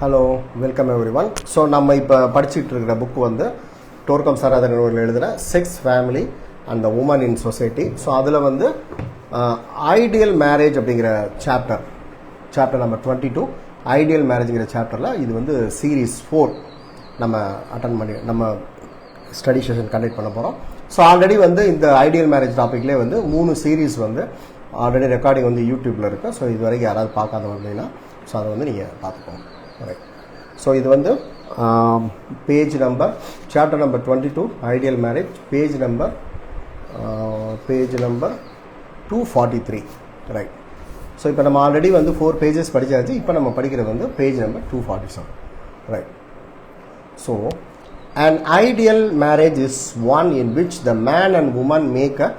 Hello, welcome everyone. So நம்ம இப்போ படிச்சுட்டு இருக்கிற புக் வந்து டோர்கம் சராதன் எழுதுகிற sex, family and the woman in society. So அதில் வந்து ஐடியல் மேரேஜ் அப்படிங்கிற சாப்டர் நம்பர் 22 ஐடியல் மேரேஜுங்கிற சாப்டரில் இது வந்து சீரீஸ் 4 நம்ம அட்டன் பண்ணி நம்ம ஸ்டடி செஷன் கண்டக்ட் பண்ண போகிறோம். ஸோ ஆல்ரெடி வந்து இந்த ஐடியல் மேரேஜ் டாப்பிக்லேயே வந்து 3 சீரீஸ் வந்து ஆல்ரெடி ரெக்கார்டிங் வந்து யூடியூப்பில் இருக்குது. ஸோ இது வரைக்கும் யாராவது பார்க்காத வந்தீங்கன்னா ஸோ அதை வந்து நீங்கள் பார்த்துக்கோங்க. ரைட். ஸோ இது வந்து page number chapter number 22 ideal marriage, page number 243. Right. So இப்போ நம்ம ஆல்ரெடி வந்து 4 பேஜஸ் படித்தாச்சு. இப்போ நம்ம படிக்கிறது வந்து page number 247. Right. So an ideal marriage is one in which the man and woman make a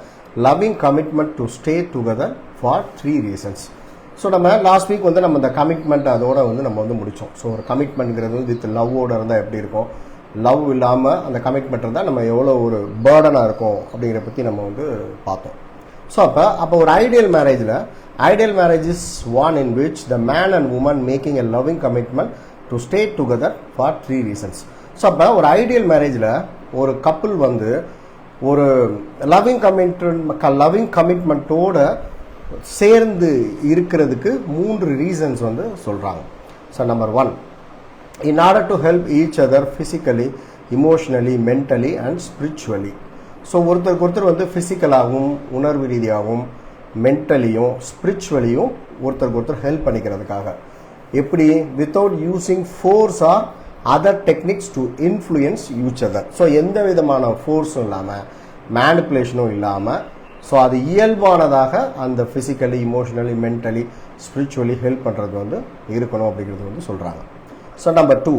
loving commitment to stay together for 3 reasons. So நம்ம last week வந்து நம்ம இந்த கமிட்மெண்ட் அதோட வந்து நம்ம வந்து முடித்தோம். ஸோ ஒரு கமிட்மெண்ட்ங்கிறது வந்து வித் லவ்வோட இருந்தால் எப்படி இருக்கும், லவ் இல்லாமல் அந்த கமிட்மெண்ட் இருந்தால் நம்ம எவ்வளோ ஒரு பேர்டனாக இருக்கும் அப்படிங்கிற பற்றி நம்ம வந்து பார்த்தோம். ஸோ அப்போ ஒரு ideal marriage is one in which the man and woman making a loving commitment to stay together for 3 reasons. So அப்போ ஒரு ஐடியல் மேரேஜில் ஒரு கப்புள் வந்து ஒரு லவ்விங் கமிட்மெண்ட்டோட சேர்ந்து இருக்கிறதுக்கு 3 ரீசன்ஸ் வந்து சொல்கிறாங்க. So number 1, in order to help each other physically, emotionally, mentally and spiritually. So ஒருத்தருக்கு வந்து ஃபிசிக்கலாகவும் உணர்வு ரீதியாகவும் மென்டலியும் ஸ்பிரிச்சுவலியும் ஒருத்தருக்கு ஹெல்ப் பண்ணிக்கிறதுக்காக. எப்படி? Without using fours are other techniques to influence each other. So எந்த விதமான ஃபோர்ஸும் இல்லாமல் மேனிப்புலேஷனும் இல்லாமல் ஸோ அது இயல்பானதாக அந்த physically, emotionally, mentally, spiritually help பண்ணுறது வந்து இருக்கணும் அப்படிங்கிறது வந்து சொல்கிறாங்க. So number 2,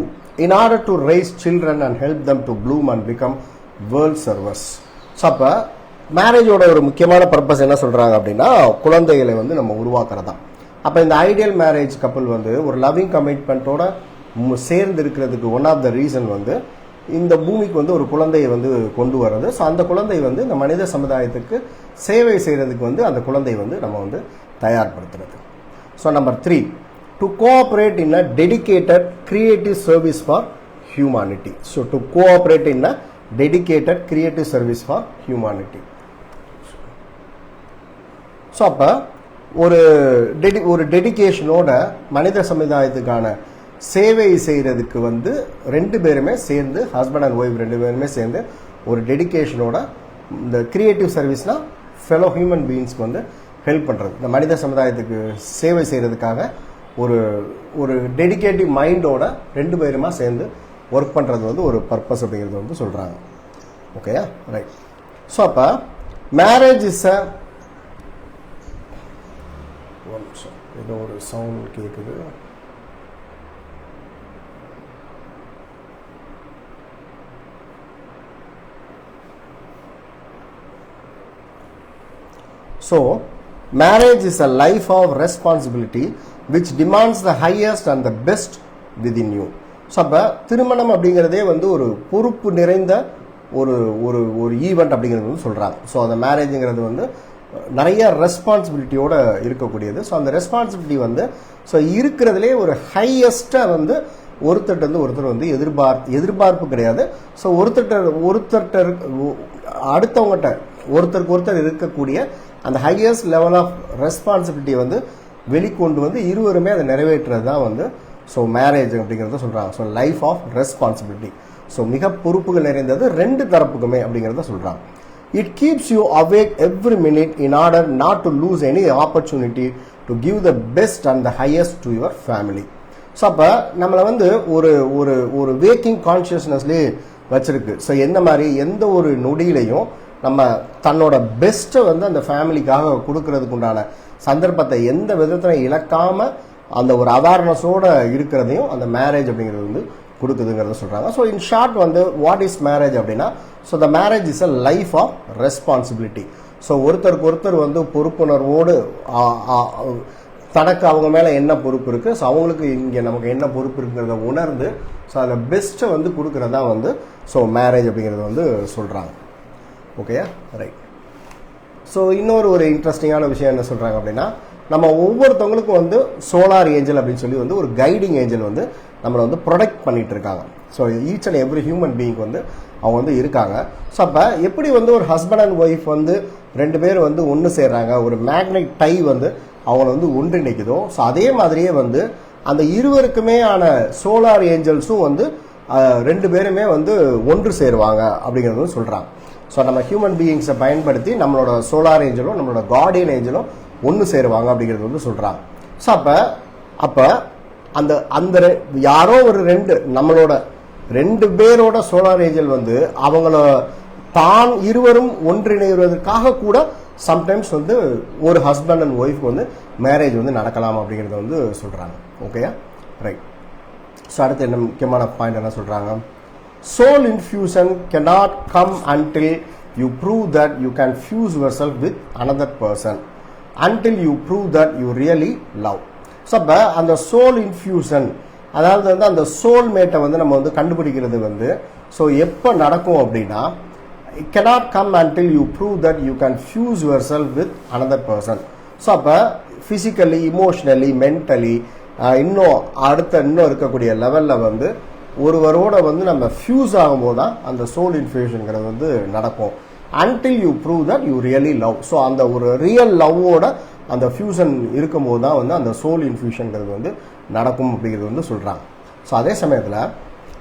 in order to raise children and help them to bloom and become world servers. So அப்போ மேரேஜோட ஒரு முக்கியமான பர்பஸ் என்ன சொல்கிறாங்க அப்படின்னா குழந்தைகளை வந்து நம்ம உருவாக்குறது தான். அப்போ இந்த ஐடியல் மேரேஜ் கப்புள் வந்து ஒரு லவ்விங் கமிட்மெண்ட்டோட சேர்ந்து இருக்கிறதுக்கு ஒன் ஆஃப் த ரீசன் வந்து இந்த பூமிக்கு வந்து ஒரு குழந்தையை வந்து கொண்டு வர்றது. ஸோ அந்த குழந்தை வந்து இந்த மனித சமுதாயத்துக்கு சேவை செய்கிறதுக்கு வந்து அந்த குழந்தையை வந்து நம்ம வந்து தயார்படுத்துறது. So number 3, to cooperate in a dedicated creative service for humanity. So to cooperate in a dedicated creative service for humanity. So அப்போ ஒரு டெடிகேஷனோட மனித சமுதாயத்துக்கான சேவை செய்கிறதுக்கு வந்து 2 பேருமே சேர்ந்து, ஹஸ்பண்ட் அண்ட் ஒய்ஃப் 2 பேருமே சேர்ந்து ஒரு டெடிகேஷனோட இந்த கிரியேட்டிவ் சர்வீஸ்னால் ஃபெலோ ஹியூமன் பீயிங்ஸ்க்கு வந்து ஹெல்ப் பண்ணுறது, இந்த மனித சமுதாயத்துக்கு சேவை செய்கிறதுக்காக ஒரு டெடிகேட்டிவ் மைண்டோட 2 பேருமா சேர்ந்து ஒர்க் பண்ணுறது வந்து ஒரு பர்பஸ் அப்படிங்கிறது வந்து சொல்கிறாங்க. ஓகேயா? ரைட். ஸோ அப்போ மேரேஜ் இஸ் ஏதோ ஒரு சவுண்ட் கேட்குது. So, marriage is a life of responsibility which demands the highest and the best within you. So அப்போ திருமணம் அப்படிங்கிறதே வந்து ஒரு பொறுப்பு நிறைந்த ஒரு ஒரு ஒரு ஈவெண்ட் அப்படிங்கிறது வந்து சொல்கிறாங்க. ஸோ அந்த மேரேஜுங்கிறது வந்து நிறைய ரெஸ்பான்சிபிலிட்டியோடு இருக்கக்கூடியது. ஸோ அந்த ரெஸ்பான்சிபிலிட்டி வந்து ஸோ இருக்கிறதுலே ஒரு ஹையஸ்ட்டாக வந்து ஒருத்தர் வந்து எதிர்பார்ப்பு கிடையாது. ஸோ ஒருத்தர் அடுத்தவங்ககிட்ட ஒருத்தருக்கு இருக்கக்கூடிய அந்த ஹையஸ்ட் லெவல் ஆஃப் ரெஸ்பான்சிபிலிட்டியை வந்து வெளிக்கொண்டு வந்து இருவருமே அதை நிறைவேற்றுறது தான் வந்து ஸோ மேரேஜ் அப்படிங்கிறத சொல்கிறாங்க. So life of responsibility. So மிக பொறுப்புகள் நிறைந்தது 2 தரப்புக்குமே அப்படிங்கிறத சொல்கிறாங்க. It keeps you awake every minute in order not to lose any opportunity to give the best and the highest to your family. So அப்போ நம்மளை வந்து ஒரு வேக்கிங் கான்ஷியஸ்னஸ்லேயே வச்சிருக்கு. ஸோ எந்த ஒரு நொடியிலையும் நம்ம தன்னோட பெஸ்ட்டை வந்து அந்த ஃபேமிலிக்காக கொடுக்கறதுக்கு உண்டான சந்தர்ப்பத்தை எந்த விதத்தில் இழக்காமல் அந்த ஒரு அவேர்னஸோடு இருக்கிறதையும் அந்த மேரேஜ் அப்படிங்கிறது வந்து கொடுக்குதுங்கிறத சொல்கிறாங்க. ஸோ இன் ஷார்ட் வந்து வாட் இஸ் மேரேஜ் அப்படின்னா so the marriage is a life of responsibility. So ஒருத்தருக்கு வந்து பொறுப்புணர்வோடு தனக்கு அவங்க மேலே என்ன பொறுப்பு இருக்குது, ஸோ அவங்களுக்கு இங்கே நமக்கு என்ன பொறுப்பு இருக்குங்கிறத உணர்ந்து ஸோ அதில் பெஸ்ட்டை வந்து கொடுக்குறதா வந்து ஸோ மேரேஜ் அப்படிங்கிறத வந்து சொல்கிறாங்க. ஓகேயா? ரைட். ஸோ இன்னொரு இன்ட்ரெஸ்டிங்கான விஷயம் என்ன சொல்கிறாங்க அப்படின்னா நம்ம ஒவ்வொருத்தவங்களுக்கும் வந்து சோலார் ஏஞ்சல் அப்படின்னு சொல்லி வந்து ஒரு கைடிங் ஏஞ்சல் வந்து நம்மளை வந்து ப்ரொடெக்ட் பண்ணிட்டு இருக்காங்க. So each and every human being வந்து அவங்க வந்து இருக்காங்க. ஸோ அப்போ எப்படி வந்து ஒரு ஹஸ்பண்ட் அண்ட் ஒய்ஃப் வந்து 2 பேர் வந்து ஒன்று சேர்றாங்க, ஒரு மேக்னெட் டை வந்து அவங்கள வந்து ஒன்றிணைக்குதோ, ஸோ அதே மாதிரியே வந்து அந்த இருவருக்குமே ஆன சோலார் ஏஞ்சல்ஸும் வந்து 2 பேருமே வந்து ஒன்று சேருவாங்க அப்படிங்கிறது சொல்கிறாங்க. ஸோ நம்ம ஹியூமன் பீயிங்ஸை பயன்படுத்தி நம்மளோட சோலார் ஏஞ்சலும் நம்மளோட கார்டியன் ஏஞ்சலும் ஒன்று சேருவாங்க அப்படிங்கிறது வந்து சொல்கிறாங்க. ஸோ அப்போ அந்த அந்த யாரோ ஒரு நம்மளோட 2 பேரோட சோலார் ஏஞ்சல் வந்து அவங்கள தான் இருவரும் ஒன்றிணைவதற்காக கூட சம்டைம்ஸ் வந்து ஒரு ஹஸ்பண்ட் அண்ட் ஒய்ஃப் வந்து மேரேஜ் வந்து நடக்கலாம் அப்படிங்கிறத வந்து சொல்கிறாங்க. ஓகேயா, ரைட். ஸோ அடுத்து என்ன முக்கியமான பாயிண்ட் என்ன சொல்கிறாங்க, soul infusion cannot come until you prove that you can fuse yourself with another person, until you prove that you really love. So அப்போ அந்த சோல் இன்ஃபியூஷன், அதாவது வந்து அந்த சோல்மேட்டை வந்து நம்ம வந்து கண்டுபிடிக்கிறது வந்து ஸோ எப்போ நடக்கும் அப்படின்னா, it cannot come until you prove that you can fuse yourself with another person. So அப்போ ஃபிசிக்கலி, இமோஷ்னலி, மென்டலி இன்னும் இருக்கக்கூடிய லெவலில் வந்து ஒருவரோட வந்து நம்ம ஃபியூஸ் ஆகும்போது தான் அந்த சோல் இன்ஃபியூஷனுங்கிறது வந்து நடக்கும். until you prove that you really love. So அந்த ஒரு ரியல் லவ்வோட அந்த ஃபியூஷன் இருக்கும்போது தான் வந்து அந்த சோல் இன்ஃபியூஷனுங்கிறது வந்து நடக்கும் அப்படிங்கிறது வந்து சொல்கிறாங்க. ஸோ அதே சமயத்தில்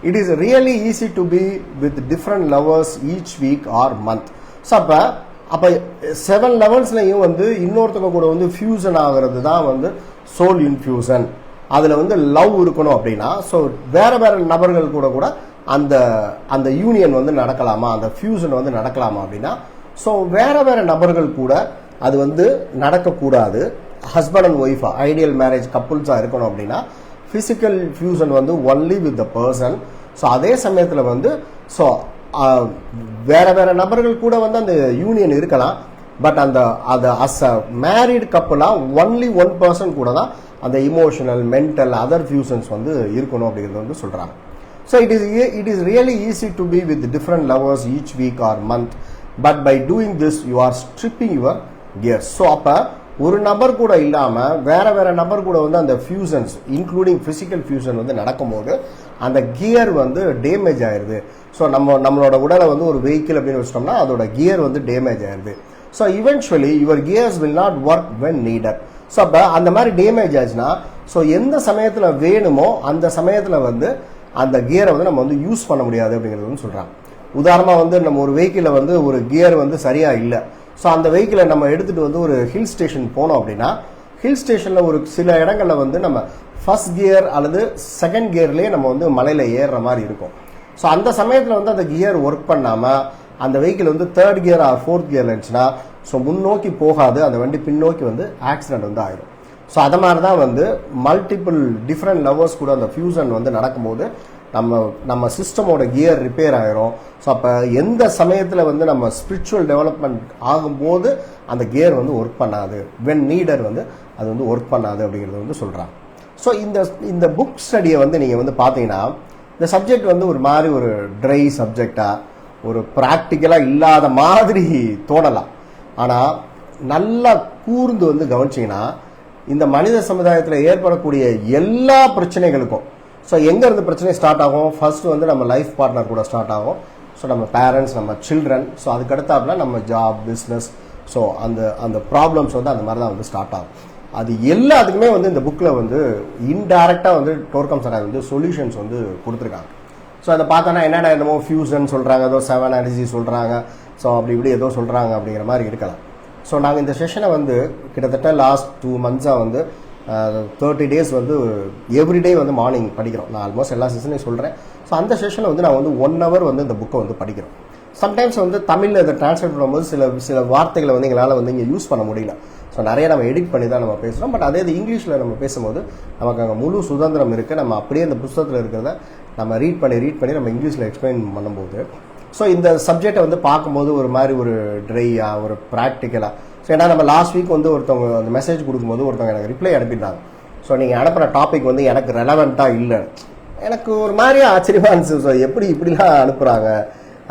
it is really easy to be with different lovers each week or month. So அப்போ 7 லெவல்ஸ்லையும் வந்து இன்னொருத்தவங்க கூட வந்து ஃபியூஷன் ஆகிறது தான் வந்து சோல் இன்ஃபியூஷன். அதில் வந்து லவ் இருக்கணும் அப்படின்னா ஸோ வேற நபர்கள் கூட அந்த அந்த யூனியன் வந்து நடக்கலாமா, அந்த ஃபியூஷன் வந்து நடக்கலாமா அப்படின்னா ஸோ வேற நபர்கள் கூட அது வந்து நடக்கக்கூடாது. ஹஸ்பண்ட் அண்ட் ஒய்ஃபா ஐடியல் மேரேஜ் கப்புள்ஸாக இருக்கணும் அப்படின்னா ஃபிசிக்கல் ஃபியூஷன் வந்து only with the person. So அதே சமயத்தில் வந்து ஸோ வேற நபர்கள் கூட வந்து அந்த யூனியன் இருக்கலாம். பட் அது அஸ் அ மேரிட் கப்புளாக ஒன்லி ஒன் பர்சன் கூட தான் அந்த இமோஷனல், மென்டல், அதர் ஃபியூஷன்ஸ் வந்து இருக்கணும் அப்படிங்கிறது வந்து சொல்கிறாங்க. So it is really easy to be with different lovers each week or month, but by doing this you are stripping your gears. So அப்போ ஒரு நபர் கூட இல்லாமல் வேற நபர் கூட வந்து அந்த ஃபியூஷன்ஸ் இன்க்ளூடிங் ஃபிசிக்கல் ஃபியூஷன் வந்து நடக்கும்போது அந்த கியர் வந்து டேமேஜ் ஆயிடுது. ஸோ நம்மளோட உடலை வந்து ஒரு வெஹிக்கிள் அப்படின்னு வச்சிட்டோம்னா அதோட கியர் வந்து டேமேஜ் ஆயிடுது. So eventually your gears will not work when needed. So அப்போ அந்த மாதிரி டேமேஜ் ஆச்சுன்னா ஸோ எந்த சமயத்தில் வேணுமோ அந்த சமயத்தில் வந்து அந்த கியரை வந்து நம்ம வந்து யூஸ் பண்ண முடியாது அப்படிங்கிறது வந்து சொல்கிறாங்க. உதாரணமாக வந்து நம்ம ஒரு வெஹிக்கிளில் வந்து ஒரு கியர் வந்து சரியாக இல்லை. ஸோ அந்த வெஹிக்கிளை நம்ம எடுத்துகிட்டு வந்து ஒரு ஹில் ஸ்டேஷன் போனோம் அப்படின்னா ஹில் ஸ்டேஷனில் ஒரு சில இடங்களில் வந்து நம்ம ஃபர்ஸ்ட் கியர் அல்லது செகண்ட் கியர்லேயே நம்ம வந்து மலையில் ஏறுற மாதிரி இருக்கும். ஸோ அந்த சமயத்தில் வந்து அந்த கியர் ஒர்க் பண்ணாமல் அந்த வெஹிக்கிள் வந்து 3rd gear or 4th gear இருந்துச்சுன்னா ஸோ முன்னோக்கி போகாது, அந்த வண்டி பின்னோக்கி வந்து ஆக்சிடென்ட் வந்து ஆயிடும். ஸோ அது மாதிரி தான் வந்து மல்டிபிள் டிஃப்ரெண்ட் லெவல்ஸ் கூட அந்த ஃபியூஷன் வந்து நடக்கும்போது நம்ம சிஸ்டமோட கியர் ரிப்பேர் ஆயிரும். ஸோ அப்போ எந்த சமயத்தில் வந்து நம்ம ஸ்பிரிச்சுவல் டெவலப்மெண்ட் ஆகும்போது அந்த கியர் வந்து ஒர்க் பண்ணாது, வென் நீடர் வந்து அது வந்து ஒர்க் பண்ணாது அப்படிங்கிறது வந்து சொல்கிறாங்க. ஸோ இந்த புக் ஸ்டடியை வந்து நீங்கள் வந்து பார்த்தீங்கன்னா இந்த சப்ஜெக்ட் வந்து ஒரு மாதிரி ஒரு ட்ரை சப்ஜெக்டாக ஒரு ப்ராக்டிக்கலாக இல்லாத மாதிரி தோணலாம். ஆனால் நல்லா கூர்ந்து வந்து கவனிச்சிங்கன்னா இந்த மனித சமுதாயத்தில் ஏற்படக்கூடிய எல்லா பிரச்சனைகளுக்கும் ஸோ எங்கேருந்து பிரச்சனை ஸ்டார்ட் ஆகும், ஃபர்ஸ்ட் வந்து நம்ம லைஃப் பார்ட்னர் கூட ஸ்டார்ட் ஆகும். ஸோ நம்ம பேரண்ட்ஸ், நம்ம சில்ட்ரன், ஸோ அதுக்கடுத்தாப்புல நம்ம ஜாப், பிஸ்னஸ், ஸோ அந்த ப்ராப்ளம்ஸ் வந்து அந்த மாதிரி தான் வந்து ஸ்டார்ட் ஆகும். அது எல்லாத்துக்குமே வந்து இந்த புக்கில் வந்து இன்டைரக்டாக வந்து டோர்கம் சார் வந்து சொல்யூஷன்ஸ் வந்து கொடுத்துருக்காங்க. ஸோ அதை பார்த்தோன்னா என்னமோ ஃபியூஷன் சொல்கிறாங்க, ஏதோ 7 எனர்ஜி சொல்கிறாங்க, ஸோ அப்படி இப்படி ஏதோ சொல்கிறாங்க அப்படிங்கிற மாதிரி இருக்கலாம். ஸோ நாங்கள் இந்த செஷனை வந்து கிட்டத்தட்ட லாஸ்ட் 2 மந்த்ஸாக வந்து 30 days வந்து எவ்ரிடே வந்து மார்னிங் படிக்கிறோம். நான் ஆல்மோஸ்ட் எல்லா செஷனையும் சொல்கிறேன். ஸோ அந்த செஷனை வந்து நான் வந்து 1 hour வந்து இந்த புக்கை வந்து படிக்கிறோம். சம்டைம்ஸ் வந்து தமிழில் இதை டிரான்ஸ்லேட் பண்ணும்போது சில வார்த்தைகளை வந்து எங்களால் வந்து இங்கே யூஸ் பண்ண முடியல. ஸோ நிறைய நம்ம எடிட் பண்ணி தான் நம்ம பேசுகிறோம். பட் அதே இது இங்கிலீஷில் நம்ம பேசும்போது நமக்கு அங்கே முழு சுதந்திரம் இருக்குது. நம்ம அப்படியே அந்த புத்தகத்தில் இருக்கிறத நம்ம ரீட் பண்ணி நம்ம இங்கிலீஷில் எக்ஸ்பிளைன் பண்ணும்போது ஸோ இந்த சப்ஜெக்டை வந்து பார்க்கும்போது ஒரு மாதிரி ஒரு ட்ரையாக, ஒரு ப்ராக்டிக்கலாக. ஸோ ஏன்னா நம்ம லாஸ்ட் வீக் வந்து ஒருத்தவங்க அந்த மெசேஜ் கொடுக்கும்போது ஒருத்தவங்க எனக்கு ரிப்ளை அனுப்பிட்டாங்க. ஸோ நீங்கள் அனுப்புகிற டாபிக் வந்து எனக்கு ரெலவெண்ட்டாக இல்லை. எனக்கு ஒரு மாதிரியே ஆச்சரியமாக இருந்துச்சு. ஸோ எப்படி இப்படிலாம் அனுப்புகிறாங்க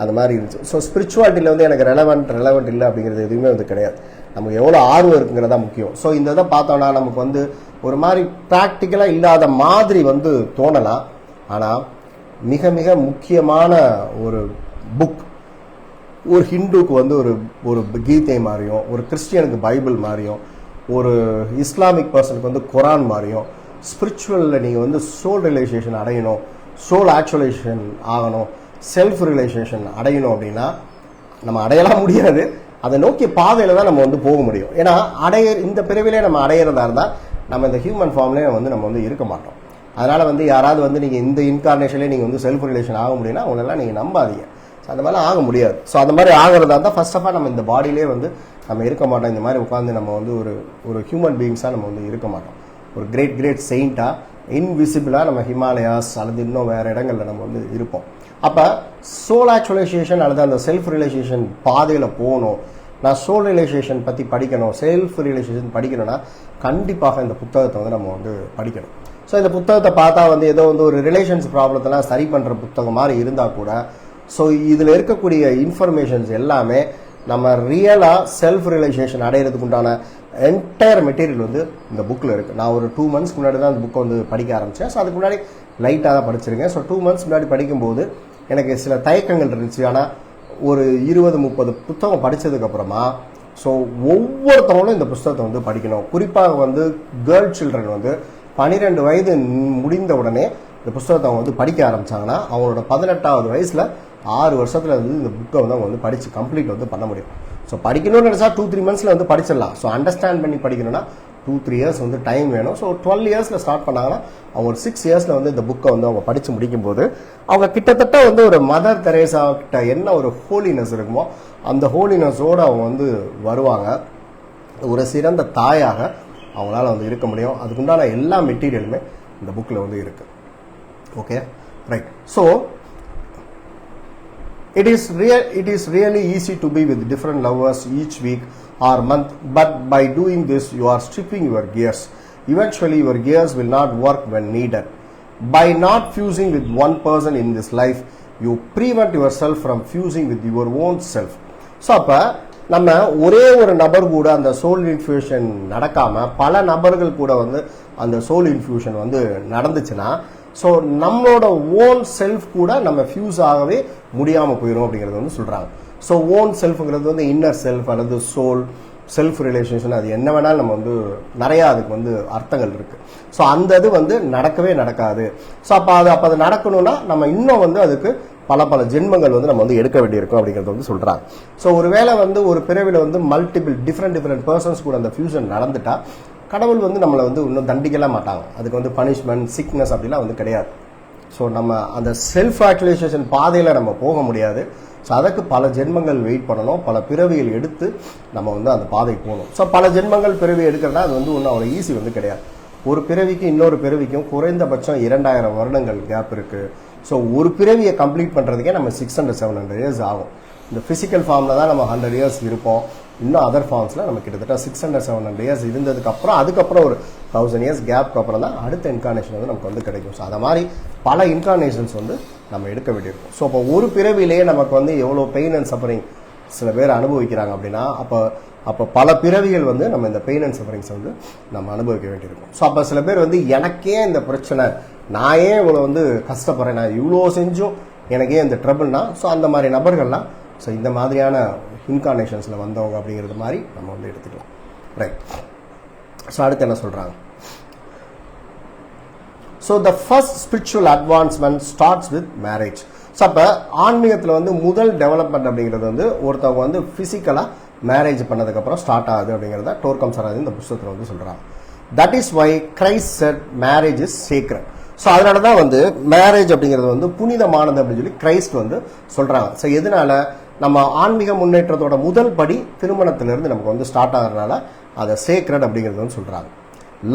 அந்த மாதிரி இருந்துச்சு. ஸோ ஸ்பிரிச்சுவாலிட்டியில் வந்து எனக்கு ரெலவெண்ட் இல்லை அப்படிங்கிறது எதுவுமே வந்து கிடையாது. நமக்கு எவ்வளோ ஆர்வம் இருக்குங்கிறதா முக்கியம். ஸோ இந்த இதை பார்த்தோன்னா நமக்கு வந்து ஒரு மாதிரி ப்ராக்டிக்கலாக இல்லாத மாதிரி வந்து தோணலாம். ஆனால் மிக மிக முக்கியமான ஒரு புக், ஒரு ஹிந்துக்கு வந்து ஒரு ஒரு கீதை மாதிரியும், ஒரு கிறிஸ்டியனுக்கு பைபிள் மாதிரியும், ஒரு இஸ்லாமிக் பர்சனுக்கு வந்து குரான் மாதிரியும், ஸ்பிரிச்சுவலில் நீங்கள் வந்து சோல் ரியலைசேஷன் அடையணும், சோல் ஆக்சுவலைசேஷன் ஆகணும், செல்ஃப் ரியலைசேஷன் அடையணும் அப்படின்னா நம்ம அடையலாம் முடியாது. அதை நோக்கிய பாதையில் தான் நம்ம வந்து போக முடியும். ஏன்னா இந்த பிறவிலே நம்ம அடையிறதா இருந்தால் நம்ம இந்த ஹியூமன் ஃபார்ம்லேயே வந்து நம்ம வந்து இருக்க மாட்டோம். அதனால் வந்து யாராவது வந்து நீங்கள் இந்த இன்கார்னேஷன்லேயே நீங்கள் வந்து செல்ஃப் ரிலேஷன் ஆக முடியும்னா அவங்களெல்லாம் நீங்கள் நம்பாதீங்க. ஸோ அந்த மாதிரிலாம் ஆக முடியாது. ஸோ அந்த மாதிரி ஆகிறதா இருந்தால் ஃபர்ஸ்ட் ஆஃப் ஆல் நம்ம இந்த பாடியிலே வந்து நம்ம இருக்க மாட்டோம். இந்த மாதிரி உட்காந்து நம்ம வந்து ஒரு ஹியூமன் பீயிங்ஸாக நம்ம வந்து இருக்க மாட்டோம். ஒரு கிரேட் செயிண்டாக இன்விசிபிளாக நம்ம ஹிமாலயாஸ் அல்லது இன்னும் வேறு இடங்களில் நம்ம வந்து இருப்போம். அப்போ சோல் ஆக்சுவலைசேஷன் அல்லது அந்த செல்ஃப் ரியலைசேஷன் பாதையில் போகணும், நான் சோல் ரியலைசேஷன் பற்றி படிக்கணும், செல்ஃப் ரியலைசேஷன் படிக்கணும்னா கண்டிப்பாக இந்த புத்தகத்தை வந்து நம்ம வந்து படிக்கணும். ஸோ இந்த புத்தகத்தை பார்த்தா வந்து ஏதோ வந்து ஒரு ரிலேஷன்ஸ் ப்ராப்ளத்தெல்லாம் சரி பண்ணுற புத்தகம் மாதிரி இருந்தால் கூட, ஸோ இதில் இருக்கக்கூடிய இன்ஃபர்மேஷன்ஸ் எல்லாமே நம்ம ரியலாக செல்ஃப் ரியலைசேஷன் அடையிறதுக்கு உண்டான என்டையர் மெட்டீரியல் வந்து இந்த புக்கில் இருக்குது. நான் ஒரு 2 months முன்னாடி தான் அந்த புக்கை வந்து படிக்க ஆரம்பித்தேன். ஸோ அதுக்கு முன்னாடி லைட்டாக தான் படிச்சிருக்கேன். ஸோ 2 months முன்னாடி படிக்கும்போது எனக்கு சில தயக்கங்கள் இருந்துச்சு. ஆனால் ஒரு 20-30 புத்தகம் படித்ததுக்கப்புறமா ஸோ ஒவ்வொருத்தவங்களும் இந்த புத்தகத்தை வந்து படிக்கணும். குறிப்பாக வந்து கேர்ள் சில்ட்ரன் வந்து 12 வயது முடிந்த உடனே இந்த புத்தகத்தை அவங்க வந்து படிக்க ஆரம்பித்தாங்கன்னா அவங்களோட 18வது வயசில் 6 வருஷத்தில் வந்து இந்த புக்கை வந்து அவங்க வந்து படித்து கம்ப்ளீட் வந்து பண்ண முடியும். ஸோ படிக்கணும்னு நினச்சா 2-3 months வந்து படிச்சிடலாம். ஸோ அண்டர்ஸ்டாண்ட் பண்ணி படிக்கணும்னா 2-3 years வந்து டைம் வேணும். ஸோ 12 years ஸ்டார்ட் பண்ணாங்கன்னா அவங்க ஒரு 6 years வந்து இந்த புக்கை வந்து அவங்க படித்து முடிக்கும்போது அவங்க கிட்டத்தட்ட வந்து ஒரு மதர் தெரேசா கிட்ட என்ன ஒரு ஹோலினஸ் இருக்குமோ அந்த ஹோலினஸோடு அவங்க வந்து வருவாங்க. ஒரு சிறந்த தாயாக அவங்களால வந்து இருக்க முடியும். அதுக்குண்டான எல்லா மெட்டீரியலுமே இந்த புக்கில் வந்து இருக்கு. Okay, right. So it is really easy to be with different lovers each week or month, but by doing this you are stripping your gears. Eventually your gears will not work when needed. By not fusing with one person in this life, you prevent yourself from fusing with your own self. So அப்ப நம்ம ஒரே ஒரு நபர் கூட அந்த soul infusion நடக்காம பல நபர்கள் கூட வந்து அந்த சோல் இன்ஃபியூஷன் வந்து நடந்துச்சுன்னா ஸோ நம்மளோட ஓன் செல்ஃப் கூட நம்ம ஃபியூஸ் ஆகவே முடியாமல் போயிடும் அப்படிங்கிறது வந்து சொல்கிறாங்க. ஸோ ஓன் செல்ஃப்ங்கிறது வந்து இன்னர் செல்ஃப் அல்லது சோல் செல்ஃப் ரிலேஷன்ஷன், அது என்ன வேணாலும் நம்ம வந்து நிறையா அதுக்கு வந்து அர்த்தங்கள் இருக்குது. ஸோ அந்த இது வந்து நடக்கவே நடக்காது. ஸோ அப்போ அது நடக்கணும்னா நம்ம இன்னும் வந்து அதுக்கு பல ஜென்மங்கள் வந்து நம்ம வந்து எடுக்க வேண்டியிருக்கும் அப்படிங்கிறது வந்து சொல்கிறாங்க. ஸோ ஒருவேளை வந்து ஒரு பிறவியில் வந்து மல்டிபிள் டிஃப்ரெண்ட் பர்சன்ஸ் கூட அந்த ஃபியூஷன் நடந்துட்டா கடவுள் வந்து நம்மளை வந்து இன்னும் தண்டிக்கலாம் மாட்டாங்க. அதுக்கு வந்து பனிஷ்மெண்ட், சிக்னஸ் அப்படிலாம் வந்து கிடையாது. ஸோ நம்ம அந்த செல்ஃப் ஆக்சுவலைசேஷன் பாதையில் நம்ம போக முடியாது. ஸோ அதுக்கு பல ஜென்மங்கள் வெயிட் பண்ணணும், பல பிறவிகள் எடுத்து நம்ம வந்து அந்த பாதைக்கு போகணும். ஸோ பல ஜென்மங்கள் பிறவி எடுக்கிறதா அது வந்து ஒன்றும் அவ்வளோ ஈஸி வந்து கிடையாது. ஒரு பிறவிக்கு இன்னொரு பிறவிக்கும் குறைந்தபட்சம் 2000 வருடங்கள் கேப் இருக்குது. ஸோ ஒரு பிறவியை கம்ப்ளீட் பண்ணுறதுக்கே நம்ம 600-700 years ஆகும். இந்த ஃபிசிக்கல் ஃபார்மில் தான் நம்ம 100 years இருப்போம். இன்னும் அதர் ஃபார்ம்ஸில் நம்ம கிட்டத்தட்ட 600-700 years இருந்ததுக்கப்புறம் அதுக்கப்புறம் ஒரு 1000 years கேப்க்கு அப்புறம் தான் அடுத்த இன்கார்னேஷன் வந்து நமக்கு வந்து கிடைக்கும். ஸோ அதை மாதிரி பல இன்கார்னேஷன்ஸ் வந்து நம்ம எடுக்க வேண்டியிருக்கும். ஸோ அப்போ ஒரு பிறவிலேயே நமக்கு வந்து எவ்வளோ பெயின் அண்ட் சஃபரிங் சில பேர் அனுபவிக்கிறாங்க அப்படின்னா அப்போ பல பிறவிகள் வந்து நம்ம இந்த பெயின் அண்ட் சஃபரிங்ஸ் வந்து நம்ம அனுபவிக்க வேண்டியிருக்கும். ஸோ அப்போ சில பேர் வந்து எனக்கே இந்த பிரச்சனை, நான் ஏன் இவ்வளோ வந்து கஷ்டப்படுறேன், நான் இவ்வளோ செஞ்சும் எனக்கே இந்த ட்ரபிள்னா, ஸோ அந்த மாதிரி நபர்கள்லாம் ஸோ இந்த மாதிரியான இன்கார்னேஷன்ஸில் வந்தவங்க அப்படிங்கிறது மாதிரி நம்ம வந்து எடுத்துக்கலாம். ரைட். ஸோ அடுத்து என்ன சொல்கிறாங்க? So the first spiritual advancement starts with marriage. So அப்போ ஆன்மீகத்தில் வந்து முதல் டெவலப்மெண்ட் அப்படிங்கிறது வந்து ஒருத்தவங்க வந்து ஃபிசிக்கலாக மேரேஜ் பண்ணதுக்கப்புறம் ஸ்டார்ட் ஆகுது அப்படிங்கிறத டோர்கம் சராஜ் இந்த புத்தகத்தில் வந்து சொல்கிறாங்க. That is why Christ said marriage is sacred. So அதனால தான் வந்து மேரேஜ் அப்படிங்கிறது வந்து புனிதமானது அப்படின்னு சொல்லி கிரைஸ்ட் வந்து சொல்கிறாங்க. ஸோ எதனால? நம்ம ஆன்மீக முன்னேற்றத்தோட முதல் படி திருமணத்திலிருந்து நமக்கு வந்து ஸ்டார்ட் ஆகிறதுனால அதை சேக்ரட் அப்படிங்கிறது வந்து சொல்கிறாங்க.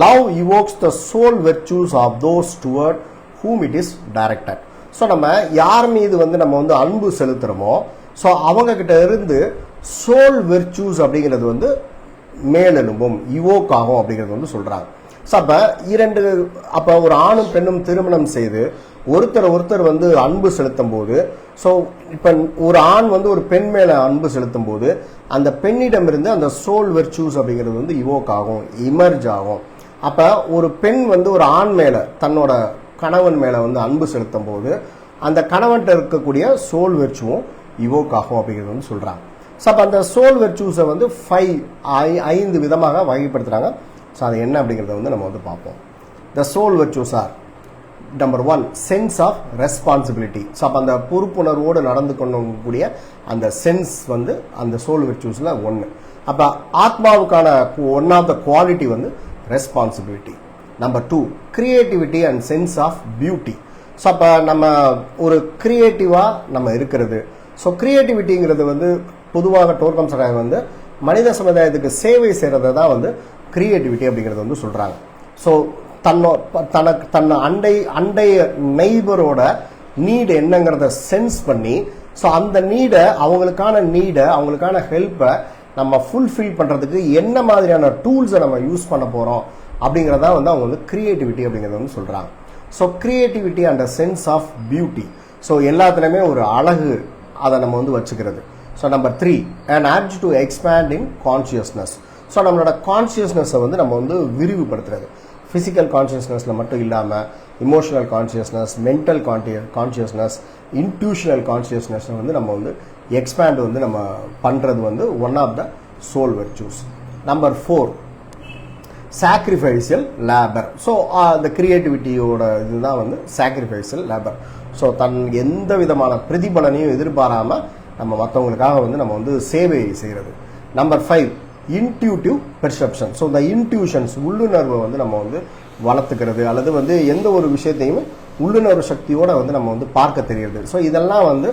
Love evokes the soul virtues of those toward whom it is directed. So நம்ம யார் மீது வந்து நம்ம வந்து அன்பு செலுத்துகிறோமோ ஸோ அவங்க கிட்ட இருந்து சோல் வெர்ச்சூஸ் அப்படிங்கிறது வந்து மேலெழும்பும், இவோக் ஆகும் அப்படிங்கிறது வந்து சொல்கிறாங்க. ஸோ அப்போ ஒரு ஆணும் பெண்ணும் திருமணம் செய்து ஒருத்தர் வந்து அன்பு செலுத்தும் போது, ஸோ இப்போ ஒரு ஆண் வந்து ஒரு பெண் மேலே அன்பு செலுத்தும் போது அந்த பெண்ணிடமிருந்து அந்த சோல் வெர்ச்சூஸ் அப்படிங்கிறது வந்து இவோக் ஆகும், இமர்ஜ் ஆகும். அப்போ ஒரு பெண் வந்து ஒரு ஆண் மேலே தன்னோட கணவன் மேலே வந்து அன்பு செலுத்தும் போது அந்த கணவன்கிட்ட இருக்கக்கூடிய சோல் வெர்ச்சுவும் இவோக் ஆகும் அப்படிங்கிறது வந்து சொல்கிறாங்க. ஸோ அப்போ அந்த சோல் வெர்ச்சூஸை வந்து 5 விதமாக வகைப்படுத்துகிறாங்க. ஸோ அது என்ன அப்படிங்கிறத வந்து நம்ம வந்து பார்ப்போம். The soul virtues are number 1 sense of responsibility. So அப்போ அந்த பொறுப்புணர்வோடு நடந்து கொள்ளக்கூடிய அந்த சென்ஸ் வந்து அந்த சோல் வெர்ச்சூஸில் 1. அப்போ ஆத்மாவுக்கான ஒன் ஆஃப் த குவாலிட்டி வந்து responsibility. Number 2 creativity and sense of beauty. So அப்போ நம்ம ஒரு கிரியேட்டிவாக நம்ம இருக்கிறது. ஸோ கிரியேட்டிவிட்டிங்கிறது வந்து பொதுவாக டோர்கம் சமுதாயம் வந்து மனித சமுதாயத்துக்கு சேவை செய்கிறத தான் வந்து கிரியேட்டிவிட்டி அப்படிங்கிறது வந்து சொல்கிறாங்க. ஸோ தன்னை அண்டை நெய்பரோட நீடு என்னங்கிறத சென்ஸ் பண்ணி ஸோ அந்த நீடை அவங்களுக்கான ஹெல்ப்பை நம்ம ஃபுல்ஃபில் பண்ணுறதுக்கு என்ன மாதிரியான டூல்ஸை நம்ம யூஸ் பண்ண போகிறோம் அப்படிங்கிறதா வந்து அவங்க வந்து கிரியேட்டிவிட்டி அப்படிங்கிறத வந்து சொல்கிறாங்க. So creativity and a sense of beauty. So எல்லாத்துலேயுமே ஒரு அழகு அதை நம்ம வந்து வச்சுக்கிறது. So number 3 an urge to expand in consciousness. So நம்மளோட கான்சியஸ்னஸை வந்து நம்ம வந்து விரிவுபடுத்துறது. ஃபிசிக்கல் கான்சியஸ்னஸில் மட்டும் இல்லாமல் emotional consciousness, mental consciousness, intuitional கான்சியஸ்னஸை வந்து நம்ம வந்து எக்ஸ்பேண்ட் வந்து நம்ம பண்ணுறது வந்து one of the soul virtues. Number 4 sacrificial labour. So அந்த கிரியேட்டிவிட்டியோட இதுதான் வந்து சாக்ரிஃபைஷியல் லேபர். ஸோ தன் எந்த விதமான பிரதிபலனையும் எதிர்பாராமல் நம்ம மற்றவங்களுக்காக வந்து நம்ம வந்து சேவை செய்கிறது. Number 5 intuitive perception. ஸோ இந்த இன்ட்யூஷன்ஸ் உள்ளுணர்வை வந்து நம்ம வந்து வளர்த்துக்கிறது அல்லது வந்து எந்த ஒரு விஷயத்தையும் உள்ளுணர்வு சக்தியோட வந்து நம்ம வந்து பார்க்க தெரியுது. ஸோ இதெல்லாம் வந்து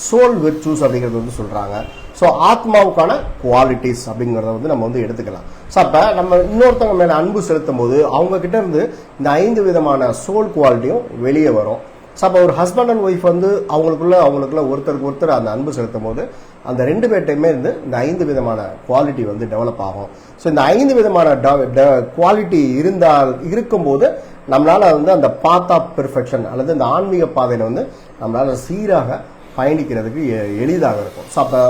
சோல் வெர்ச்சூஸ் அப்படிங்கிறது வந்து சொல்கிறாங்க. ஸோ ஆத்மாவுக்கான குவாலிட்டிஸ் அப்படிங்கிறத வந்து நம்ம வந்து எடுத்துக்கலாம். ஸோ அப்போ நம்ம இன்னொருத்தவங்க மேலே அன்பு செலுத்தும் போது அவங்க கிட்ட இருந்து இந்த 5 விதமான சோல் குவாலிட்டியும் வெளியே வரும். ஸோ அப்போ ஒரு ஹஸ்பண்ட் அண்ட் ஒய்ஃப் வந்து அவங்களுக்குள்ள ஒருத்தருக்கு ஒருத்தர் அந்த அன்பு செலுத்தும் போது அந்த 2 பேர்ட்டையுமே இருந்து இந்த 5 விதமான குவாலிட்டி வந்து டெவலப் ஆகும். ஸோ இந்த 5 விதமான குவாலிட்டி இருக்கும்போது நம்மளால வந்து அந்த பாத் ஆஃப் பெர்ஃபெக்ஷன் அல்லது இந்த ஆன்மீக பாதையில வந்து நம்மளால சீராக பயணிக்கிறதுக்கு எளிதாக இருக்கும். ஸோ அப்போ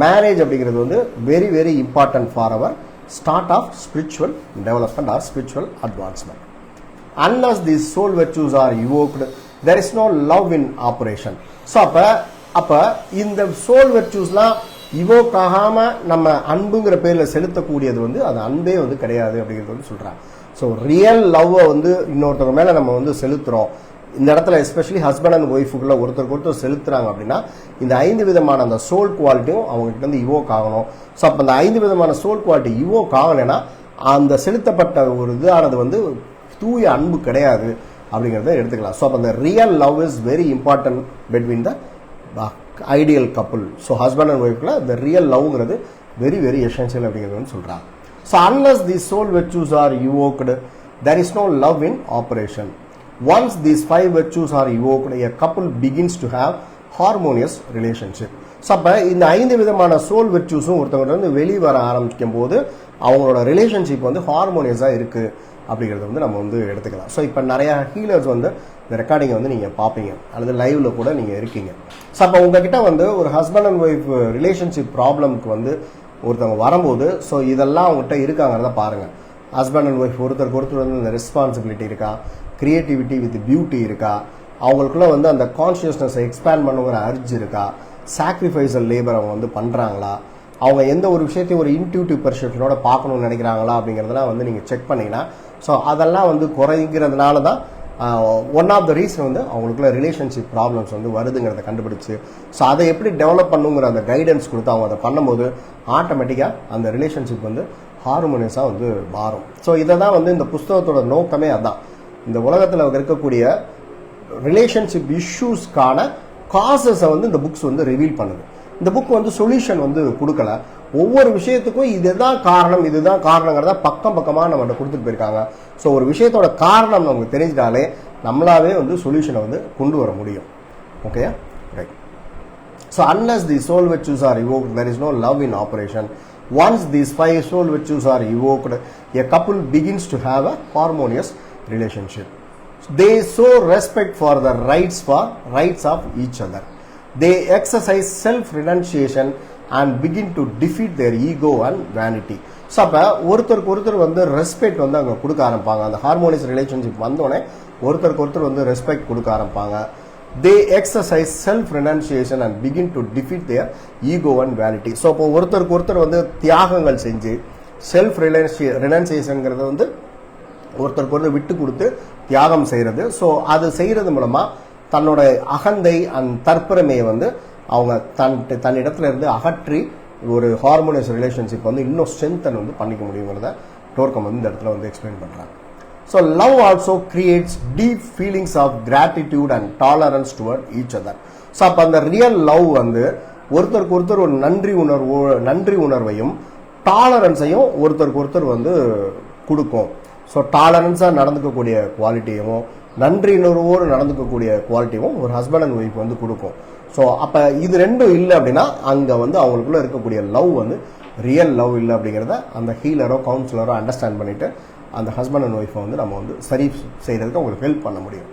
மேரேஜ் அப்படிங்கிறது வந்து very very important for our start of spiritual development or spiritual advancement. Unless these soul virtues are evoked, there is no love in operation. So அப்போ இந்த சோல் வெர்ச்சூஸ்லாம் இவோக் ஆகாமல் நம்ம அன்புங்கிற பேரில் செலுத்தக்கூடியது வந்து அது அன்பே வந்து கிடையாது அப்படிங்கிறது வந்து சொல்கிறாங்க. ஸோ ரியல் லவ்வை வந்து இன்னொருத்தவங்க மேலே நம்ம வந்து செலுத்துகிறோம். இந்த இடத்துல எஸ்பெஷலி ஹஸ்பண்ட் அண்ட் ஒய்ஃபுக்குள்ள ஒருத்தருக்கு ஒருத்தர் செலுத்துறாங்க அப்படின்னா இந்த 5 விதமான அந்த சோல் குவாலிட்டியும் அவங்ககிட்ட வந்து இவோக் ஆகணும். ஸோ அப்போ அந்த 5 விதமான சோல் குவாலிட்டி இவோக் ஆகலைன்னா அந்த செலுத்தப்பட்ட ஒரு இதானது வந்து தூய அன்பு கிடையாது அப்படிங்கிறத எடுத்துக்கலாம். ஸோ அப்போ அந்த real love is very important between the ideal couple. So husband and ஒய்ஃப்ல இந்த ரியல் லவ்ங்கிறது வெரி வெரி எசென்ஷியல் அப்படிங்கிறது வந்து சொல்கிறாங்க. So unless the soul virtues are evoked, there is no love in operation. Once these 5 virtues are evoked, a couple begins to have harmonious relationship. So அப்போ இந்த 5 விதமான soul வெர்ச்சூஸும் ஒருத்தவங்க வந்து வெளியே வர ஆரம்பிக்கும் போது அவங்களோட ரிலேஷன்ஷிப் வந்து ஹார்மோனியஸாக இருக்குது அப்படிங்கிறத வந்து நம்ம வந்து எடுத்துக்கலாம். ஸோ இப்போ நிறையா ஹீலர்ஸ் வந்து இந்த ரெக்கார்டிங்கை வந்து நீங்கள் பார்ப்பீங்க அல்லது லைவ்ல கூட நீங்கள் இருக்கீங்க. ஸோ அப்போ உங்ககிட்ட வந்து ஒரு ஹஸ்பண்ட் அண்ட் ஒய்ஃப் ரிலேஷன்ஷிப் ப்ராப்ளம்க்கு வந்து ஒருத்தவங்க வரும்போது ஸோ இதெல்லாம் அவங்ககிட்ட இருக்காங்கிறத பாருங்கள். ஹஸ்பண்ட் அண்ட் ஒய்ஃப் ஒருத்தருக்கு ஒருத்தர் வந்து இந்த ரெஸ்பான்சிபிலிட்டி இருக்கா, கிரியேட்டிவிட்டி வித் பியூட்டி இருக்கா, அவங்களுக்குள்ள வந்து அந்த கான்ஷியஸ்னஸை எக்ஸ்பேண்ட் பண்ணுங்கிற அர்ஜ் இருக்கா, சாக்ரிஃபைஸல் லேபர் அவங்க வந்து பண்ணுறாங்களா, அவங்க எந்த ஒரு விஷயத்தையும் ஒரு இன்ட்யூட்டிவ் பெர்செப்ஷனோட பார்க்கணும்னு நினைக்கிறாங்களா அப்படிங்கிறதெல்லாம் வந்து நீங்கள் செக் பண்ணிங்கன்னா ஸோ அதெல்லாம் வந்து குறைங்கிறதுனால தான் ஒன் ஆஃப் த ரீசன் வந்து அவங்களுக்குள்ள ரிலேஷன்ஷிப் ப்ராப்ளம்ஸ் வந்து வருதுங்கிறத கண்டுபிடிச்சு ஸோ அதை எப்படி டெவலப் பண்ணுங்கிற அந்த கைடன்ஸ் கொடுத்து அவங்க அதை பண்ணும்போது ஆட்டோமேட்டிக்காக அந்த ரிலேஷன்ஷிப் வந்து ஹார்மோனியஸாக வந்து மாறும். ஸோ இதை தான் வந்து இந்த புஸ்தகத்தோட நோக்கமே அதுதான். இந்த உலகத்தில் இருக்கக்கூடிய ரிலேஷன்ஷிப் இஷ்யூஸ்க்கான காசஸை வந்து இந்த புக்ஸ் வந்து ரிவீல் பண்ணுது. இந்த புக் வந்து சொல்யூஷன் வந்து கொடுக்கல. ஒவ்வொரு விஷயத்துக்கும் இதுதான் காரணங்கிறத பக்கமாக நம்மகிட்ட கொடுத்துட்டு போயிருக்காங்க. ஸோ ஒரு விஷயத்தோட காரணம் நமக்கு தெரிஞ்சிட்டாலே நம்மளாவே வந்து சொல்யூஷனை வந்து கொண்டு வர முடியும். ஓகேயா, right. So unless the soul virtues are evoked, there is no love in operation. Once these 5 soul virtues are evoked, a couple begins to have a harmonious relationship. They show respect for the rights of each other. They exercise self-renunciation and begin to defeat their ego and vanity. So அப்போ ஒருத்தருக்கு ஒருத்தர் வந்து respect வந்து அங்கே கொடுக்க ஆரம்பிப்பாங்க. அந்த harmonious relationship வந்தோடனே ஒருத்தருக்கு ஒருத்தர் வந்து ரெஸ்பெக்ட் கொடுக்க ஆரம்பிப்பாங்க. they exercise self renunciation and begin to defeat their ego and vanity. So அப்போ ஒருத்தருக்கு ஒருத்தர் வந்து தியாகங்கள் செஞ்சு செல்ஃப் ரெனன்சியேஷன்ங்கிறது வந்து ஒருத்தருக்கு ஒருத்தர் விட்டு கொடுத்து தியாகம் செய்கிறது. ஸோ அது செய்கிறது மூலமாக தன்னோட அகந்தை அண்ட் தற்பெருமையை வந்து அவங்க தன்னிடத்துல இருந்து அகற்றி ஒரு ஹார்மோனியஸ் ரிலேஷன்ஷிப் வந்து இன்னும் ஸ்ட்ரென்தன் வந்து பண்ணிக்க முடியுங்கிறத டோர்கம் வந்து இந்த இடத்துல வந்து எக்ஸ்பிளைன் பண்ணுறாங்க. So love also creates deep feelings of gratitude and tolerance toward each other. So அப்போ அந்த ரியல் லவ் வந்து ஒருத்தருக்கு ஒருத்தர் ஒரு நன்றி உணர்வையும் டாலரன்ஸையும் ஒருத்தருக்கு ஒருத்தர் வந்து கொடுக்கும். ஸோ டாலரன்ஸாக நடந்துக்கக்கூடிய குவாலிட்டியும் நன்றி உணர்வோடு நடந்துக்கக்கூடிய குவாலிட்டியும் ஒரு ஹஸ்பண்ட் அண்ட் ஒய்ஃப் வந்து கொடுக்கும். ஸோ அப்போ இது ரெண்டும் இல்லை அப்படின்னா அங்கே வந்து அவங்களுக்குள்ள இருக்கக்கூடிய லவ் வந்து ரியல் லவ் இல்லை அப்படிங்கிறத அந்த ஹீலரோ கவுன்சிலரோ அண்டர்ஸ்டாண்ட் பண்ணிட்டு அந்த ஹஸ்பண்ட் அண்ட் ஒய்ஃபை வந்து நம்ம வந்து சரி செய்யறதுக்கு அவங்களுக்கு ஹெல்ப் பண்ண முடியும்.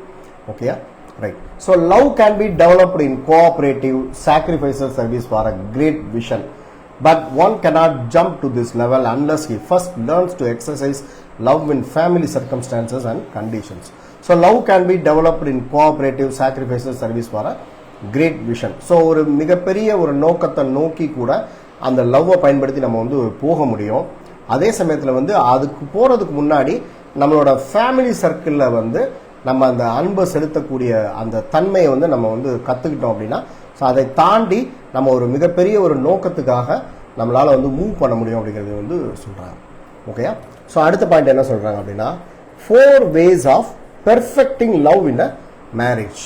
ஓகேயா, right. So love can be developed in cooperative sacrificer service for a great vision, but one cannot jump to this level unless he first learns to exercise love in family circumstances and conditions. So love can be developed in cooperative sacrifices service for a great vision. So ஒரு மிகப்பெரிய ஒரு நோக்கத்தை நோக்கி கூட அந்த லவ்வை பயன்படுத்தி நம்ம வந்து போக முடியும். அதே சமயத்தில் வந்து அதுக்கு போகிறதுக்கு முன்னாடி நம்மளோட ஃபேமிலி சர்க்கிளில் வந்து நம்ம அந்த அன்பை செலுத்தக்கூடிய அந்த தன்மையை வந்து நம்ம வந்து கற்றுக்கிட்டோம் அப்படின்னா ஸோ அதை தாண்டி நம்ம ஒரு மிகப்பெரிய ஒரு நோக்கத்துக்காக நம்மளால் வந்து மூவ் பண்ண முடியும் அப்படிங்கிறது வந்து சொல்கிறாங்க. ஓகேயா, ஸோ அடுத்த பாயிண்ட் என்ன சொல்கிறாங்க அப்படின்னா 4 ways of perfecting love in a marriage.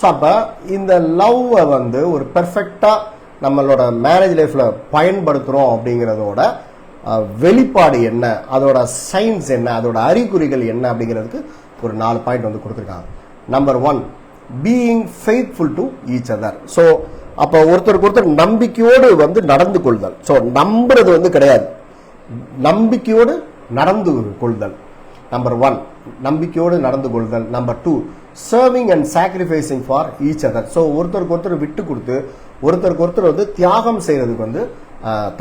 So அப்போ இந்த லவ்வை வந்து ஒரு பெர்ஃபெக்டாக நம்மளோட மேரேஜ் லைஃப்பில் பயன்படுத்துகிறோம் அப்படிங்கிறதோட வெளிப்பாடு என்ன, அதோட சயின்ஸ் என்ன, அதோட அறிகுறிகள் என்ன அப்படிங்கிறதுக்கு ஒரு 4 பாயிண்ட் வந்து கொடுத்துருக்காங்க. Number 1, being faithful to each other. So அப்போ ஒருத்தருக்கு ஒருத்தர் நம்பிக்கையோடு வந்து நடந்து கொள்தல். ஸோ நம்புறது வந்து கிடையாது, நம்பிக்கையோடு நடந்து கொள்தல். நம்பர் 1 நம்பிக்கையோடு நடந்து கொள்தல். Number 2 serving and sacrificing for each other. So ஒருத்தருக்கு ஒருத்தர் விட்டு கொடுத்து ஒருத்தருக்கு ஒருத்தர் வந்து தியாகம் செய்யறதுக்கு வந்து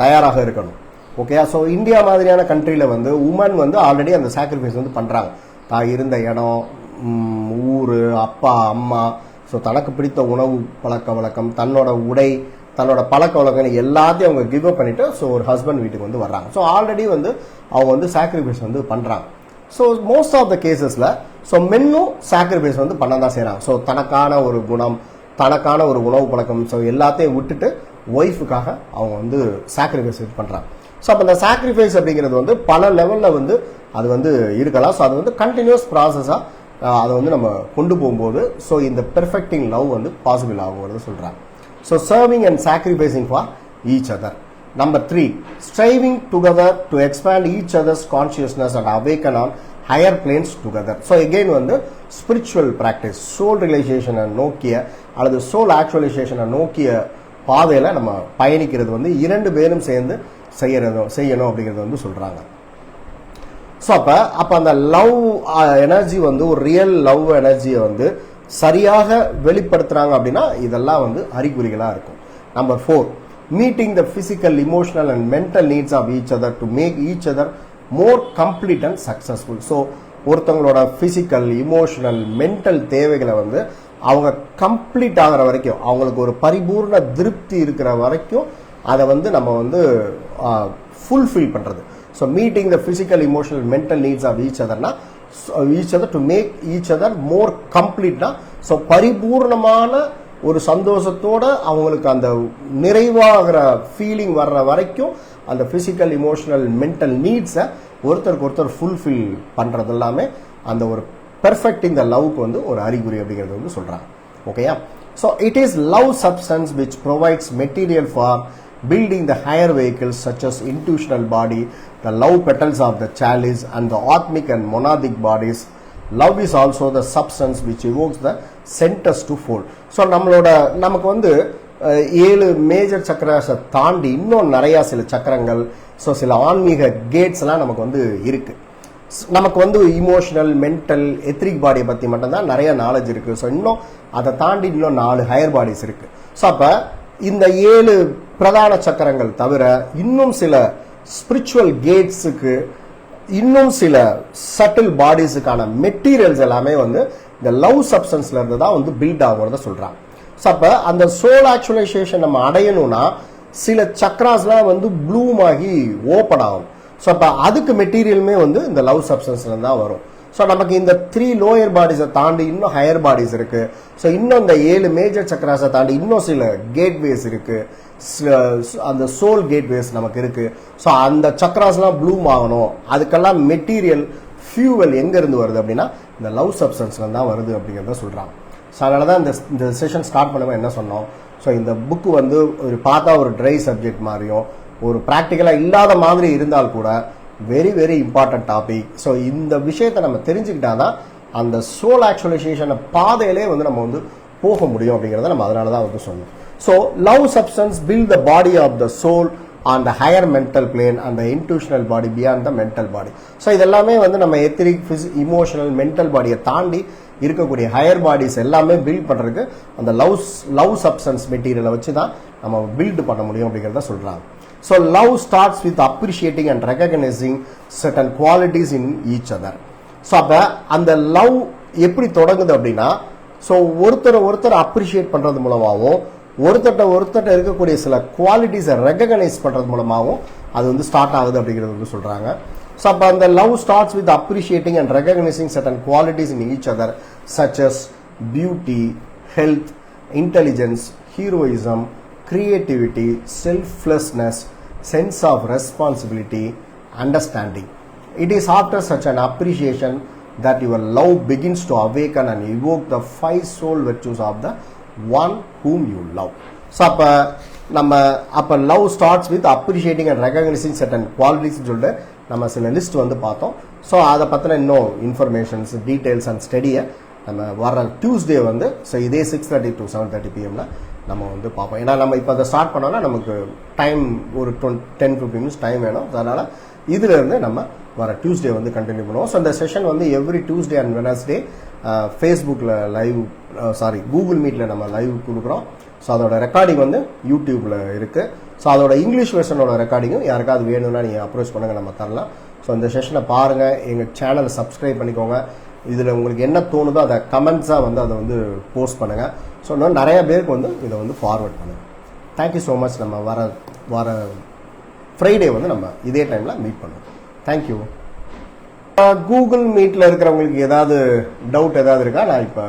தயாராக இருக்கணும். ஓகேயா, ஸோ இந்தியா மாதிரியான கண்ட்ரியில் வந்து உமன் வந்து ஆல்ரெடி அந்த சாக்ரிஃபைஸ் வந்து பண்ணுறாங்க. தான் இருந்த இடம், ஊர், அப்பா அம்மா, ஸோ தனக்கு பிடித்த உணவு பழக்க வழக்கம், தன்னோட உடை, தன்னோட பழக்க வழக்கம் எல்லாத்தையும் அவங்க கிவ் அப் பண்ணிட்டு ஸோ ஒரு ஹஸ்பண்ட் வீட்டுக்கு வந்து வர்றாங்க. ஸோ ஆல்ரெடி வந்து அவங்க வந்து சாக்ரிஃபைஸ் வந்து பண்ணுறாங்க. ஸோ மோஸ்ட் ஆஃப் த கேசஸில் ஸோ மென்னும் சாக்ரிஃபைஸ் வந்து பண்ண தான் செய்கிறாங்க. ஸோ தனக்கான ஒரு குணம், தனக்கான ஒரு உணவு பழக்கம், ஸோ எல்லாத்தையும் விட்டுட்டு ஒய்ஃபுக்காக அவங்க வந்து சாக்ரிஃபைஸ் பண்ணுறாங்க. ஸோ அப்போ இந்த சாக்ரிஃபைஸ் அப்படிங்கிறது வந்து பல லெவலில் வந்து அது வந்து இருக்கலாம். ஸோ அது வந்து கண்டினியூஸ் ப்ராசஸாக அதை வந்து நம்ம கொண்டு போகும்போது ஸோ இந்த பெர்ஃபெக்டிங் லவ் வந்து பாசிபிள் ஆகுங்கிறது சொல்கிறாங்க. So serving and sacrificing for each other. Number 3, striving together to expand each others consciousness and awaken on higher planes together. So again வந்து ஸ்பிரிச்சுவல் ப்ராக்டிஸ், சோல் ரியலைசேஷனை நோக்கிய அல்லது சோல் ஆக்சுவலைசேஷனை நோக்கிய பாதையில் நம்ம பயணிக்கிறது வந்து 2 பேரும் சேர்ந்து செய்யணும் அப்படிங்கிறது வந்து சொல்கிறாங்க. ஸோ அப்போ அந்த லவ் எனர்ஜி வந்து ஒரு ரியல் லவ் எனர்ஜியை வந்து சரியாக வெளிப்படுத்துகிறாங்க அப்படின்னா இதெல்லாம் வந்து அறிகுறிகளாக இருக்கும். Number 4, meeting the physical, emotional and mental needs of each other to make each other more complete and successful. So ஒருத்தவங்களோட ஃபிசிக்கல், இமோஷனல், மென்டல் தேவைகளை வந்து அவங்க கம்ப்ளீட் ஆகிற வரைக்கும், அவங்களுக்கு ஒரு பரிபூர்ண திருப்தி இருக்கிற வரைக்கும் அதை வந்து நம்ம வந்து ஃபுல்ஃபில் பண்ணுறது. So meeting the physical, emotional, mental needs of each அதர்னா each other to make each other more கம்ப்ளீட்னா ஸோ பரிபூர்ணமான ஒரு சந்தோஷத்தோட அவங்களுக்கு அந்த நிறைவாகிற ஃபீலிங் வர்ற வரைக்கும் அந்த ஃபிசிக்கல், இமோஷனல், மென்டல் நீட்ஸை ஒருத்தருக்கு ஒருத்தர் ஃபுல்ஃபில் பண்ணுறது எல்லாமே அந்த ஒரு பெர்ஃபெக்டிங் த லவ்க்கு வந்து ஒரு அறிகுறி அப்படிங்கிறது வந்து சொல்கிறாங்க. ஓகேயா, so it is love substance which provides material for building the higher vehicles such as intuitional body, the love petals of the chalice and the atmic and monadic bodies. Love is also the substance which evokes the centers to fold. So நமக்கு வந்து 7 major சக்கராஸை தாண்டி இன்னும் நிறையா சில சக்கரங்கள், so சில ஆன்மீக கேட்ஸ்லாம் நமக்கு வந்து இருக்கு. நமக்கு வந்து இமோஷனல், மென்டல், எத்ரிக் பாடியை பற்றி மட்டும்தான் நிறைய நாலேஜ் இருக்குது. ஸோ இன்னும் அதை தாண்டி இன்னும் 4 ஹையர் பாடிஸ் இருக்குது. ஸோ அப்போ இந்த 7 பிரதான சக்கரங்கள் தவிர இன்னும் சில ஸ்பிரிச்சுவல் கேட்ஸுக்கு இன்னும் சில சட்டில் பாடிஸுக்கான மெட்டீரியல்ஸ் எல்லாமே வந்து இந்த லவ் சப்ஸ்டன்ஸ்ல இருந்து தான் வந்து பில்ட் ஆகுறத சொல்றாங்க. ஸோ அப்போ அந்த சோல் ஆக்சுவலைசேஷன் நம்ம அடையணும்னா சில சக்ராஸ்லாம் வந்து ப்ளூம் ஆகி ஓப்பன் ஆகும். ஸோ அப்போ அதுக்கு மெட்டீரியலுமே வந்து இந்த லவ் சப்ஸ்டன்ஸ்ல தான் வரும். ஸோ நமக்கு இந்த 3 லோயர் பாடிஸை தாண்டி இன்னும் ஹையர் பாடிஸ் இருக்கு. ஸோ இன்னும் இந்த 7 மேஜர் சக்ராஸை தாண்டி இன்னும் சில கேட்வேஸ் இருக்கு. அந்த சோல் கேட்வேஸ் நமக்கு இருக்கு. ஸோ அந்த சக்ராஸ்லாம் ப்ளூம் ஆகணும், அதுக்கெல்லாம் மெட்டீரியல் ஃபியூவல் எங்க இருந்து வருது அப்படின்னா இந்த லவ் சப்ஸ்டன்ஸ்ல தான் வருது அப்படிங்கிறத சொல்றாங்க. ஸோ அதனால தான் இந்த செஷன் ஸ்டார்ட் பண்ணும்போது என்ன சொன்னோம், ஸோ இந்த புக்கு வந்து ஒரு பார்த்தா ஒரு ட்ரை சப்ஜெக்ட் மாதிரியும் ஒரு ப்ராக்டிக்கலாக இல்லாத மாதிரி இருந்தால் கூட very very important topic. So இந்த விஷயத்தை நம்ம தெரிஞ்சுக்கிட்டா தான் அந்த சோல் ஆக்சுவலைசேஷன் பாதையிலே வந்து நம்ம வந்து போக முடியும் அப்படிங்கிறத நம்ம அதனால தான் வந்து சொன்னோம். So love substance build the body of the soul on the higher mental plane and the intuitional body beyond the mental body. So இதெல்லாமே வந்து நம்ம எத்திரிக் இமோஷனல் மென்டல் பாடியை தாண்டி இருக்கக்கூடிய ஹையர் பாடிஸ் எல்லாமே பில்ட் பண்றதுக்கு அந்த லவ் சப்ஸ்டன்ஸ் மெட்டீரியலை வச்சு தான் நம்ம பில்ட் பண்ண முடியும் அப்படிங்கிறத சொல்றாங்க. So love starts with appreciating and recognising certain qualities in each other. So அப்போ அந்த லவ் எப்படி தொடங்குது அப்படின்னா, ஸோ ஒருத்தர் அப்ரிஷியேட் பண்றது மூலமாகவும் ஒருத்தட்ட இருக்கக்கூடிய சில குவாலிட்டிஸை ரெகக்னைஸ் பண்றது மூலமாகவும் அது வந்து ஸ்டார்ட் ஆகுது அப்படிங்கிறது வந்து சொல்றாங்க. ஸோ அப்போ அந்த love starts with appreciating and recognising certain qualities in each other such as beauty, health, intelligence, heroism, creativity, selflessness, sense of responsibility, understanding. It is after such an appreciation that your love begins to awaken and evoke the 5 soul virtues of the one whom you love. So அப்ப love starts with appreciating and recognizing certain qualities சொல்லிட்டு நம்ம சில list வந்து பார்த்தோம். So அதை பற்றின இன்னும் informations, details and ஸ்டடியை நம்ம வர டியூஸ்டே வந்து ஸோ இதே 6:30 to 7:30 PM நம்ம வந்து பார்ப்போம். ஏன்னா நம்ம இப்போ அதை ஸ்டார்ட் பண்ணோம்னா நமக்கு டைம் ஒரு 10-15 மினிட்ஸ் டைம் வேணும். அதனால் இதுல இருந்து நம்ம வர டியூஸ்டே வந்து கண்டினியூ பண்ணுவோம். ஸோ இந்த செஷன் வந்து எவ்ரி டியூஸ்டே அண்ட் வெனஸ்டே ஃபேஸ்புக்கில் லைவ் கூகுள் மீட்டில் நம்ம லைவ் கொடுக்குறோம். ஸோ அதோட ரெக்கார்டிங் வந்து யூடியூப்பில் இருக்குது. ஸோ அதோட இங்கிலீஷ் வெர்ஷனோட ரெக்கார்டிங்கும் யாருக்காவது வேணும்னா நீங்கள் அப்ரோச் பண்ணுங்கள், நம்ம தரலாம். ஸோ இந்த செஷனை பாருங்கள், எங்கள் சேனலை சப்ஸ்கிரைப் பண்ணிக்கோங்க. இதில் உங்களுக்கு என்ன தோணுதோ அதை கமெண்ட்ஸாக வந்து அதை வந்து போஸ்ட் பண்ணுங்கள். ஸோ இன்னும் நிறைய பேருக்கு வந்து இதை வந்து ஃபார்வர்ட் பண்ணுங்கள். Thank you so much. நம்ம வர ஃப்ரைடே வந்து நம்ம இதே டைமில் மீட் பண்ணுவோம். தேங்க்யூ. கூகுள் மீட்டில் இருக்கிறவங்களுக்கு ஏதாவது டவுட் ஏதாவது இருக்கா? நான் இப்போ